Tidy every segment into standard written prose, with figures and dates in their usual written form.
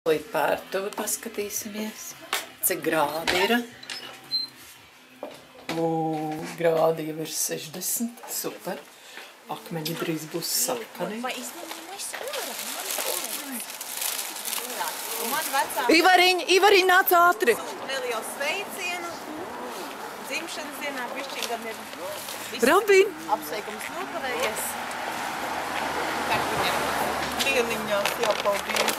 Līdz pārtuvi paskatīsimies, cik grādi ir. Grādi jau ir 60, super. Akmeņi drīz būs sarkani. Ivariņ, nāc ātri! Neliels sveicienu. Dzimšanas dienā bišķīgam ir Robin! apsveikums nokavējies. Lieliņās jau paldies.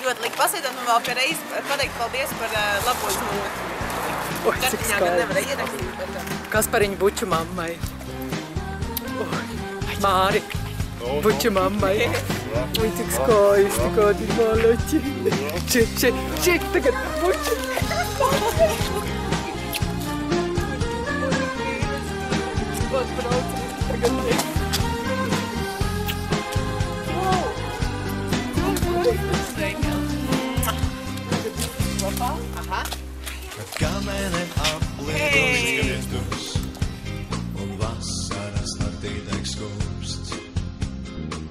Ļoti lika pasēdot un vēl pie reizes pateikt paldies par labo žmūti. Oi, cik skaisti. Kaspariņu buču mammai. Māri, buču mammai. Oi, cik skaisti, kādi maleči. Ček, tagad buču. Kad kamenēm aplietos griestus un vasaras naktī deg skumsts,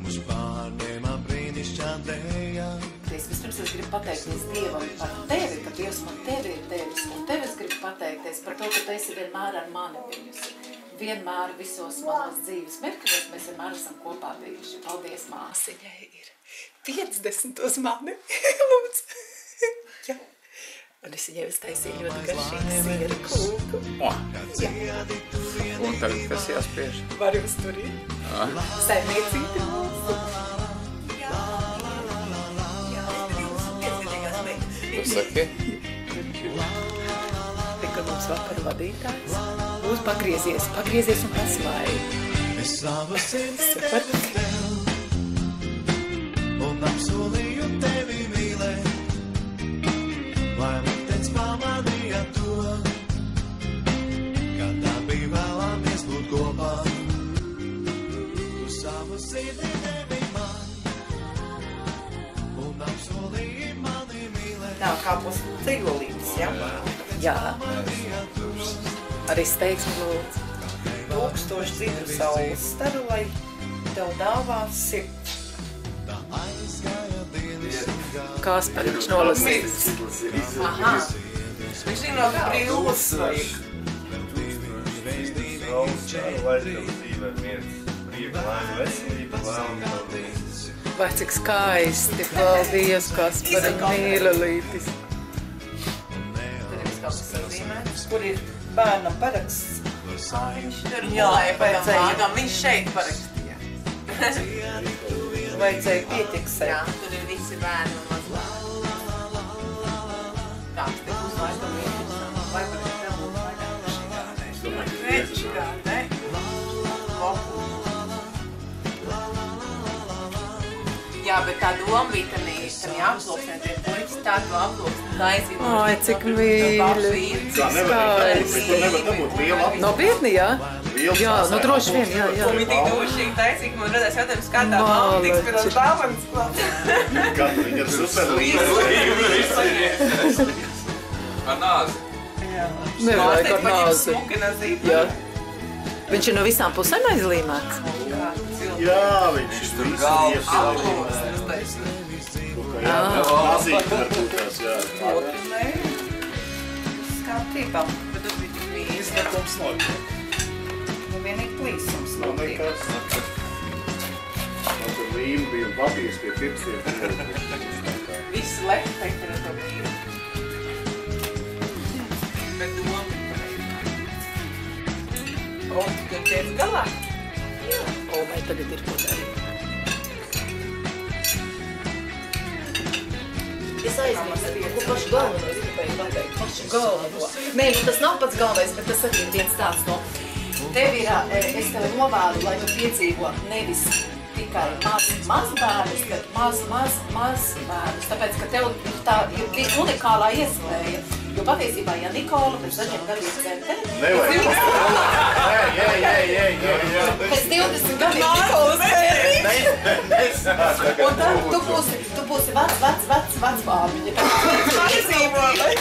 mūs pārņēmā brīnišķā dēļā. Vispirms es gribu pateikties Dievam par tevi, ka Dievs man tevi ir devis, un tev es gribu pateikties par to, ka tu esi vienmēr ar mani bijusi. Vienmēr visos manos dzīves mirkļos mēs vienmēr esam kopā bijuši. Paldies, māsiņai ir 50 uz mani, lūdzu. Ja. Un es viņai uztaisīju ļoti garšīgu siera kūku. Un tagad kas jāspiež? Var jūs turīt? Saimniecīti mūsu. Tu saki? Tikko mums vakar vadītājs. Būs pagriezies un pasmāji. Es savu sirdi devu tev un apsolīju tevi mīlēt. Lai liktenis pamanīja to, kad abi vēlamies būt kopā. Tu savu sirdi devi man un apsolīji mani mīlēt. Tā kā būs ceļolītis, ja? Jā. Arī steigsmi lūdzu. 1000 dzidru saules staru, lai tev dāvās sirds. Tā aizgāja dienas ilgā. Kaspariņš nolasīs. Aha. Viņš zina, ka brīvus vajag. Vai cik skaisti, paldies, Kaspariņ, mīlelītis. Kur ir bērnam paraksts? Viņš tur Viņš šeit parakstīja. Vajadzēja pieķeksēt. Jā, tur ir visi bērni un mazbērni. Tāds te būs laikam interesanti. Vai varētu tev būt vairāk večigādē? Jā, bet tā doma bija tam jāaploksnē, tie puikas tādu aploksni taisīt. Ai, cik mīļi, cik skaisti. Nopietni, jā? Jā, nu droši vien, jā. Un viņi tik dušīgi taisīgi, man radās jautājums, kā tā mamma tiks pie tās dāvanas klāt. Kā viņa ir super Ar nāzi. Nevajag ar nāzi. Smuki nazīt. Jā. Viņš ir no visām pusēm aizlīmēts. Jā, viņš tur galvas Aploksnes taisīt. Mazīgi varbūt tās, jā. Skatībā, bet tas bija tik vīzi. Izskatums notiek. Nu vienīgi plīsums Man notiek. nekas. Man tur līme bija un papīrs pie pirkstiem. Visi leki teikt ar to vīru. Bet doma O, tu tiec galā? O, vai tagad ir ko darīt? Es aizmirstu, ko pašu galveno es gribēju pateikt. Pašu galveno. Nē, tas nav pats galvenais, bet tas arī ir viens tāds no. Tev ir, es tev novēlu, lai tu piedzīvo nevis tikai maz bērnus, bet maz bērnus. Tāpēc, ka tev tā ir unikālā iespēja. Jo patiesībā, ja Nikola pēc dažiem gadiem dzemteni... Nevajag. Pēc 20 gadiem Nikolas dzemteni. Un tad tu būsi vecs bābiņa. Pārdzīvo, vai?